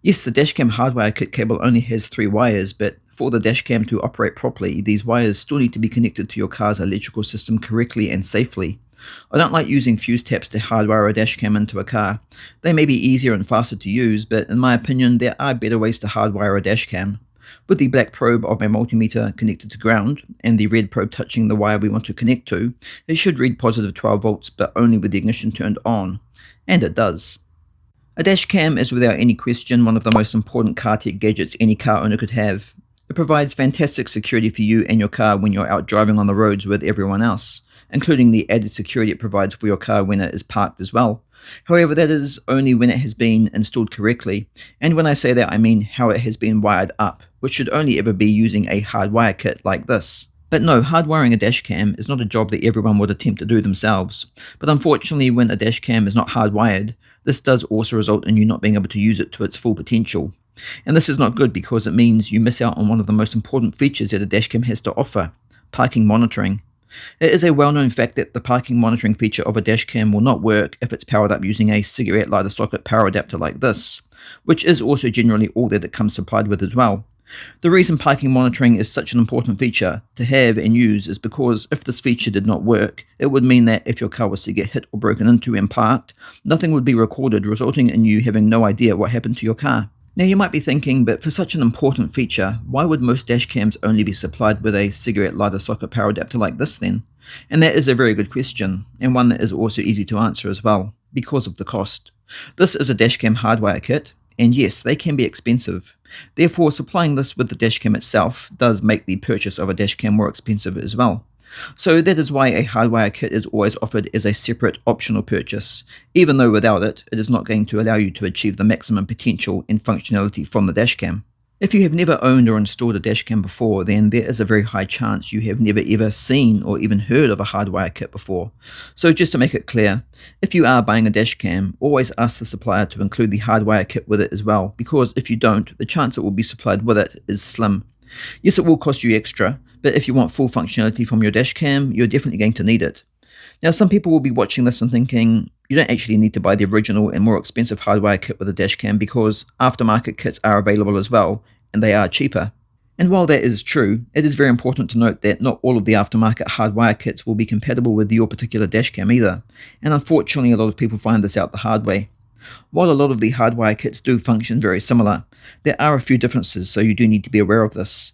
Yes, the dashcam Hardwire Kit cable only has 3 wires, but for the dashcam to operate properly, these wires still need to be connected to your car's electrical system correctly and safely. I don't like using fuse taps to hardwire a dashcam into a car. They may be easier and faster to use, but in my opinion, there are better ways to hardwire a dashcam. With the black probe of my multimeter connected to ground, and the red probe touching the wire we want to connect to, it should read positive 12 volts, but only with the ignition turned on. And it does. A dashcam is without any question one of the most important car tech gadgets any car owner could have. It provides fantastic security for you and your car when you're out driving on the roads with everyone else, including the added security it provides for your car when it is parked as well. However, that is only when it has been installed correctly, and when I say that I mean how it has been wired up, which should only ever be using a hardwire kit like this. But no, hardwiring a dashcam is not a job that everyone would attempt to do themselves, but unfortunately when a dashcam is not hardwired, this does also result in you not being able to use it to its full potential. And this is not good because it means you miss out on one of the most important features that a dashcam has to offer: parking monitoring. It is a well-known fact that the parking monitoring feature of a dashcam will not work if it's powered up using a cigarette lighter socket power adapter like this, which is also generally all that it comes supplied with as well. The reason parking monitoring is such an important feature to have and use is because if this feature did not work, it would mean that if your car was to get hit or broken into and parked, nothing would be recorded, resulting in you having no idea what happened to your car. Now you might be thinking, but for such an important feature, why would most dashcams only be supplied with a cigarette lighter socket power adapter like this then? And that is a very good question, and one that is also easy to answer as well, because of the cost. This is a dashcam hardwire kit, and yes, they can be expensive. Therefore, supplying this with the dashcam itself does make the purchase of a dashcam more expensive as well. So that is why a hardwire kit is always offered as a separate optional purchase, even though without it, it is not going to allow you to achieve the maximum potential and functionality from the dashcam. If you have never owned or installed a dashcam before, then there is a very high chance you have never ever seen or even heard of a hardwire kit before. So just to make it clear, if you are buying a dashcam, always ask the supplier to include the hardwire kit with it as well, because if you don't, the chance it will be supplied with it is slim. Yes, it will cost you extra, but if you want full functionality from your dashcam, you're definitely going to need it. Now, some people will be watching this and thinking, you don't actually need to buy the original and more expensive hardwire kit with a dashcam because aftermarket kits are available as well, and they are cheaper. And while that is true, it is very important to note that not all of the aftermarket hardwire kits will be compatible with your particular dashcam either, and unfortunately a lot of people find this out the hard way. While a lot of the hardwire kits do function very similar, there are a few differences, so you do need to be aware of this.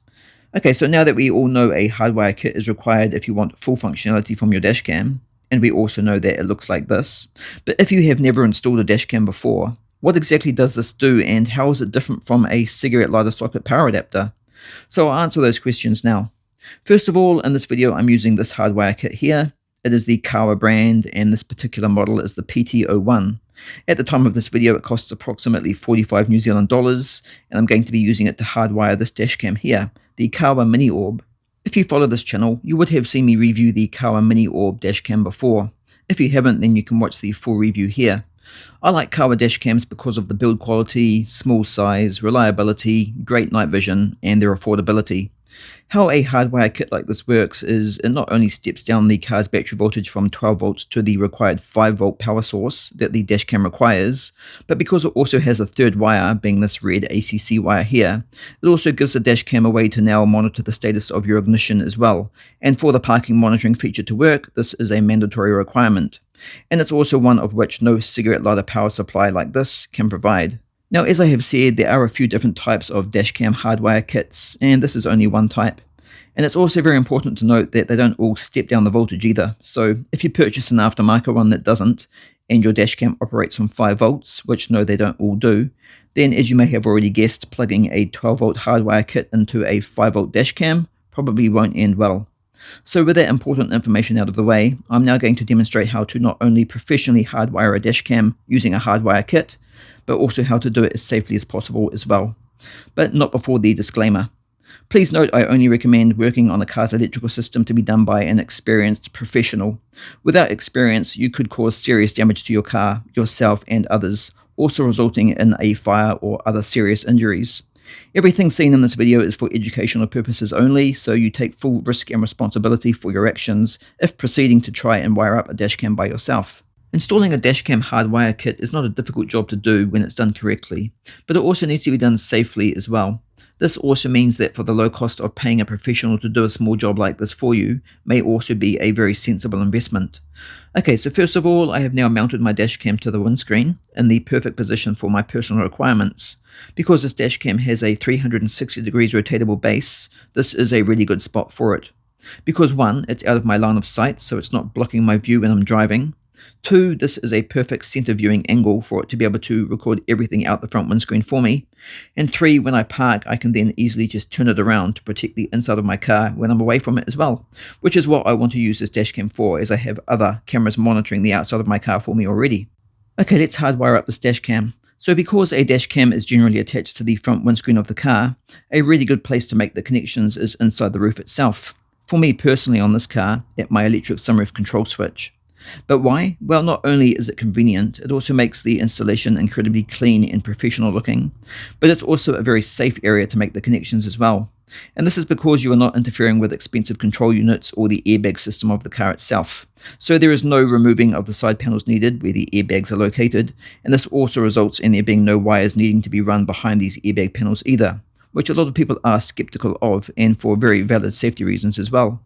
Okay, so now that we all know a hardwire kit is required if you want full functionality from your dashcam, and we also know that it looks like this, but if you have never installed a dashcam before, what exactly does this do and how is it different from a cigarette lighter socket power adapter? So I'll answer those questions now. First of all, in this video I'm using this hardwire kit here. It is the Kawa brand and this particular model is the PT01. At the time of this video it costs approximately 45 New Zealand dollars and I'm going to be using it to hardwire this dashcam here, the Kawa Mini Orb. If you follow this channel, you would have seen me review the Kawa Mini Orb dashcam before. If you haven't, then you can watch the full review here. I like Kawa dashcams because of the build quality, small size, reliability, great night vision, and their affordability. How a hardwire kit like this works is it not only steps down the car's battery voltage from 12 volts to the required 5 volt power source that the dashcam requires, but because it also has a third wire, being this Red ACC wire here, it also gives the dashcam a way to now monitor the status of your ignition as well, and for the parking monitoring feature to work, this is a mandatory requirement. And it's also one of which no cigarette lighter power supply like this can provide. Now, as I have said, there are a few different types of dashcam hardwire kits, and this is only one type. And it's also very important to note that they don't all step down the voltage either. So if you purchase an aftermarket one that doesn't, and your dashcam operates on 5 volts, which no, they don't all do, then as you may have already guessed, plugging a 12 volt hardwire kit into a 5 volt dashcam probably won't end well. So with that important information out of the way, I'm now going to demonstrate how to not only professionally hardwire a dashcam using a hardwire kit, but also how to do it as safely as possible as well. But not before the disclaimer. Please note I only recommend working on a car's electrical system to be done by an experienced professional. Without experience, you could cause serious damage to your car, yourself and others, also resulting in a fire or other serious injuries. Everything seen in this video is for educational purposes only, so you take full risk and responsibility for your actions if proceeding to try and wire up a dashcam by yourself. Installing a dashcam hardwire kit is not a difficult job to do when it's done correctly, but it also needs to be done safely as well. This also means that for the low cost of paying a professional to do a small job like this for you may also be a very sensible investment. Okay, so first of all, I have now mounted my dashcam to the windscreen in the perfect position for my personal requirements. Because this dashcam has a 360 degrees rotatable base, this is a really good spot for it. Because one, it's out of my line of sight, so it's not blocking my view when I'm driving. Two, this is a perfect center viewing angle for it to be able to record everything out the front windscreen for me. And three, when I park, I can then easily just turn it around to protect the inside of my car when I'm away from it as well, which is what I want to use this dashcam for, as I have other cameras monitoring the outside of my car for me already. Okay, let's hardwire up this dashcam. So because a dashcam is generally attached to the front windscreen of the car, a really good place to make the connections is inside the roof itself. For me personally on this car, at my electric sunroof control switch. But why? Well, not only is it convenient, it also makes the installation incredibly clean and professional looking, but it's also a very safe area to make the connections as well. And this is because you are not interfering with expensive control units or the airbag system of the car itself. So there is no removing of the side panels needed where the airbags are located, and this also results in there being no wires needing to be run behind these airbag panels either, which a lot of people are skeptical of, and for very valid safety reasons as well.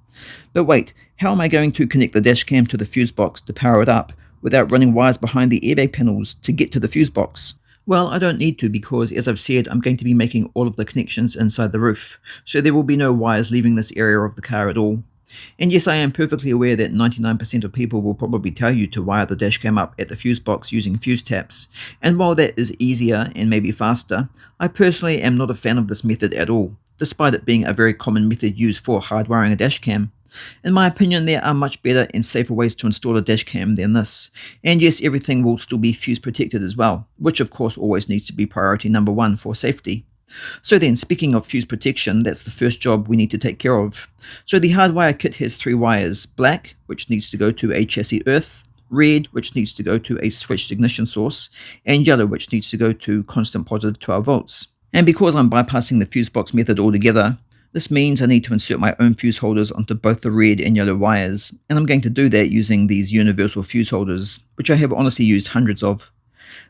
But wait, how am I going to connect the dashcam to the fuse box to power it up without running wires behind the airbag panels to get to the fuse box? Well, I don't need to because, as I've said, I'm going to be making all of the connections inside the roof, so there will be no wires leaving this area of the car at all. And yes, I am perfectly aware that 99% of people will probably tell you to wire the dashcam up at the fuse box using fuse taps, and while that is easier and maybe faster, I personally am not a fan of this method at all, despite it being a very common method used for hardwiring a dashcam. In my opinion, there are much better and safer ways to install a dashcam than this, and yes, everything will still be fuse protected as well, which of course always needs to be priority number one for safety. So then, speaking of fuse protection, that's the first job we need to take care of. So the Hardwire kit has three wires: black, which needs to go to a chassis earth, red, which needs to go to a switched ignition source, and yellow, which needs to go to constant positive 12 volts. And because I'm bypassing the fuse box method altogether, this means I need to insert my own fuse holders onto both the red and yellow wires, and I'm going to do that using these universal fuse holders, which I have honestly used hundreds of.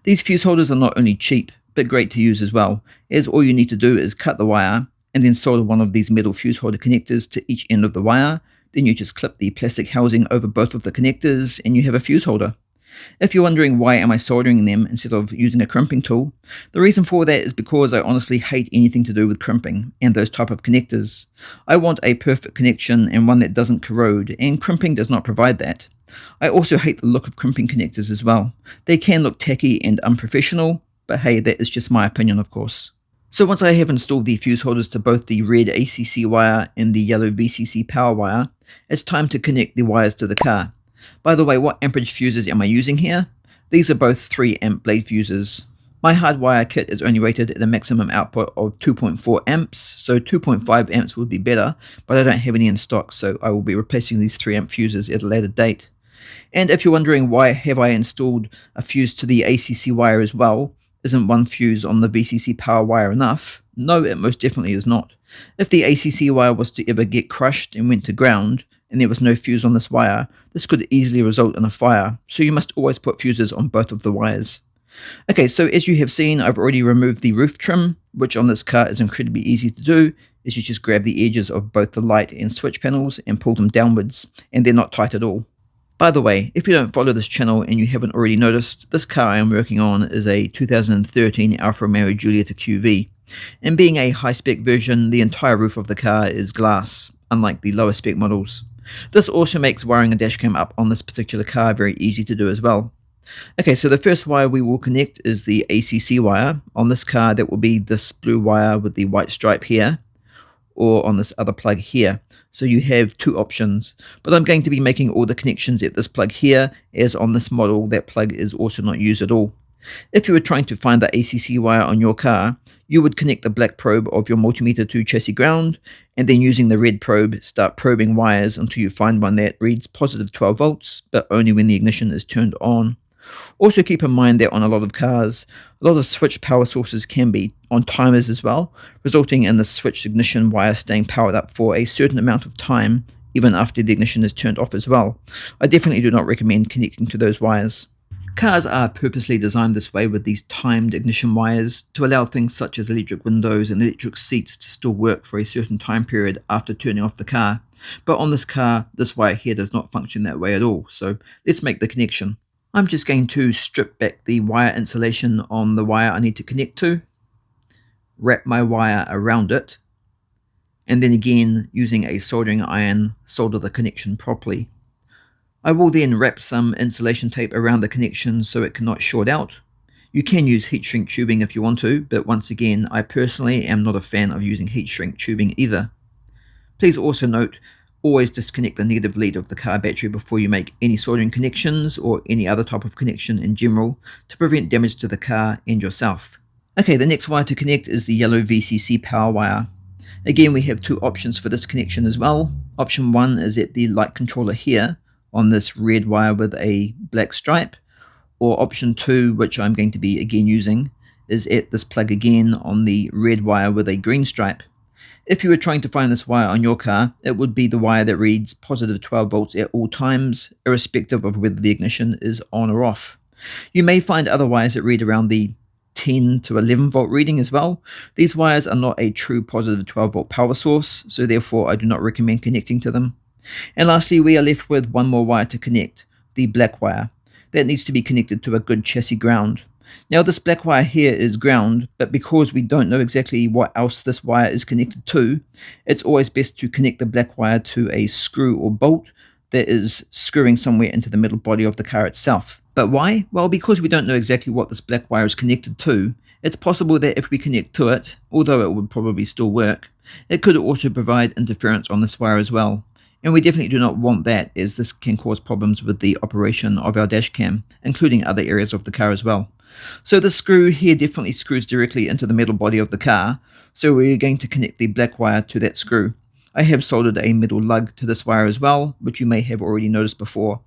These fuse holders are not only cheap, but great to use as well, as all you need to do is cut the wire and then solder one of these metal fuse holder connectors to each end of the wire. Then you just clip the plastic housing over both of the connectors and you have a fuse holder. If you're wondering why am I soldering them instead of using a crimping tool, the reason for that is because I honestly hate anything to do with crimping and those type of connectors. I want a perfect connection and one that doesn't corrode, and crimping does not provide that. I also hate the look of crimping connectors as well. They can look tacky and unprofessional, but hey, that is just my opinion, of course. So once I have installed the fuse holders to both the Red ACC wire and the Yellow VCC power wire, it's time to connect the wires to the car. By the way, what amperage fuses am I using here? These are both 3 amp blade fuses. My Hardwire kit is only rated at a maximum output of 2.4 amps, so 2.5 amps would be better, but I don't have any in stock, so I will be replacing these 3 amp fuses at a later date. And if you're wondering why have I installed a fuse to the ACC wire as well, isn't one fuse on the VCC power wire enough? No, it most definitely is not. If the ACC wire was to ever get crushed and went to ground, and there was no fuse on this wire, this could easily result in a fire, so you must always put fuses on both of the wires. Okay, so as you have seen, I've already removed the roof trim, which on this car is incredibly easy to do, is you just grab the edges of both the light and switch panels and pull them downwards, and they're not tight at all. By the way, if you don't follow this channel and you haven't already noticed, this car I am working on is a 2013 Alfa Romeo Giulietta QV. And being a high-spec version, the entire roof of the car is glass, unlike the lower spec models. This also makes wiring a dashcam up on this particular car very easy to do as well. Okay, so the first wire we will connect is the ACC wire. On this car, that will be this blue wire with the white stripe here, or on this other plug here. So you have two options, but I'm going to be making all the connections at this plug here, as on this model that plug is also not used at all. If you were trying to find the ACC wire on your car, you would connect the black probe of your multimeter to chassis ground, and then using the red probe, start probing wires until you find one that reads positive 12 volts, but only when the ignition is turned on. Also keep in mind that on a lot of cars, a lot of switched power sources can be on timers as well, resulting in the switched ignition wire staying powered up for a certain amount of time, even after the ignition is turned off as well. I definitely do not recommend connecting to those wires. Cars are purposely designed this way with these timed ignition wires to allow things such as electric windows and electric seats to still work for a certain time period after turning off the car. But on this car, this wire here does not function that way at all, so let's make the connection. I'm just going to strip back the wire insulation on the wire I need to connect to, wrap my wire around it, and then again, using a soldering iron, solder the connection properly. I will then wrap some insulation tape around the connection so it cannot short out. You can use heat shrink tubing if you want to, but once again, I personally am not a fan of using heat shrink tubing either. Please also note, always disconnect the negative lead of the car battery before you make any soldering connections or any other type of connection in general to prevent damage to the car and yourself. Okay, the next wire to connect is the yellow VCC power wire. Again, we have two options for this connection as well. Option 1 is at the light controller here on this red wire with a black stripe, or option 2, which I'm going to be again using, is at this plug again on the red wire with a green stripe. If you were trying to find this wire on your car, it would be the wire that reads positive 12 volts at all times, irrespective of whether the ignition is on or off. You may find other wires that read around the 10 to 11 volt reading as well. These wires are not a true positive 12 volt power source, so therefore I do not recommend connecting to them. And lastly, we are left with one more wire to connect, the black wire. That needs to be connected to a good chassis ground. Now this black wire here is ground, but because we don't know exactly what else this wire is connected to, it's always best to connect the black wire to a screw or bolt that is screwing somewhere into the metal body of the car itself. But why? Well, because we don't know exactly what this black wire is connected to, it's possible that if we connect to it, although it would probably still work, it could also provide interference on this wire as well. And we definitely do not want that, as this can cause problems with the operation of our dash cam, including other areas of the car as well. So the screw here definitely screws directly into the metal body of the car, so we're going to connect the black wire to that screw. I have soldered a metal lug to this wire as well, which you may have already noticed before,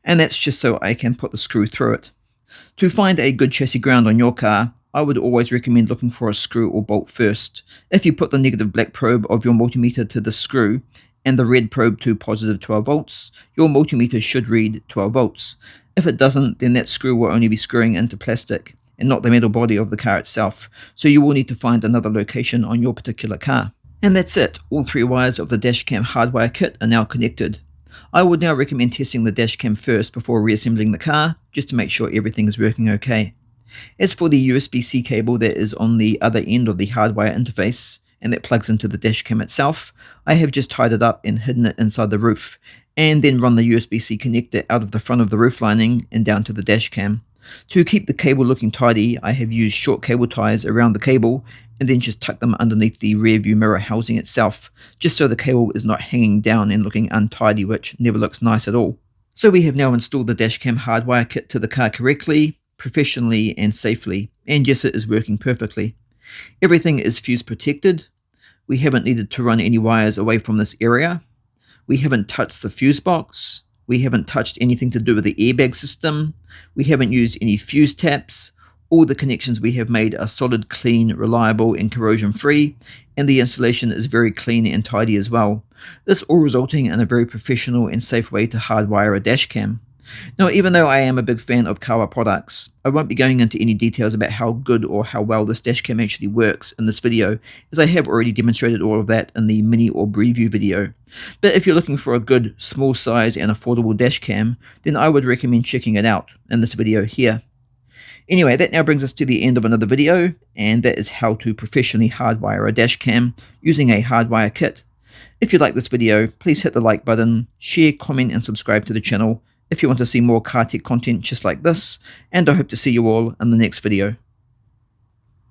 and that's just so I can put the screw through it. To find a good chassis ground on your car, I would always recommend looking for a screw or bolt first. If you put the negative black probe of your multimeter to the screw, and the red probe to positive 12 volts, your multimeter should read 12 volts. If it doesn't, then that screw will only be screwing into plastic and not the metal body of the car itself, so you will need to find another location on your particular car. And that's it, all 3 wires of the dashcam hardwire kit are now connected. I would now recommend testing the dashcam first before reassembling the car, just to make sure everything is working okay. As for the USB-C cable that is on the other end of the hardwire interface, and that plugs into the dashcam itself, I have just tied it up and hidden it inside the roof, and then run the USB-C connector out of the front of the roof lining and down to the dashcam. To keep the cable looking tidy, I have used short cable ties around the cable and then just tuck them underneath the rear view mirror housing itself, just so the cable is not hanging down and looking untidy, which never looks nice at all. So we have now installed the dashcam hardwire kit to the car correctly, professionally and safely, and yes, it is working perfectly. Everything is fuse protected. We haven't needed to run any wires away from this area. We haven't touched the fuse box. We haven't touched anything to do with the airbag system. We haven't used any fuse taps. All the connections we have made are solid, clean, reliable and corrosion free, and the installation is very clean and tidy as well. This all resulting in a very professional and safe way to hardwire a dashcam. Now, even though I am a big fan of Kawa products, I won't be going into any details about how good or how well this dashcam actually works in this video, as I have already demonstrated all of that in the mini or preview video. But if you're looking for a good, small size and affordable dashcam, then I would recommend checking it out in this video here. Anyway, that now brings us to the end of another video, and that is how to professionally hardwire a dashcam using a hardwire kit. If you like this video, please hit the like button, share, comment and subscribe to the channel if you want to see more car tech content just like this, and I hope to see you all in the next video.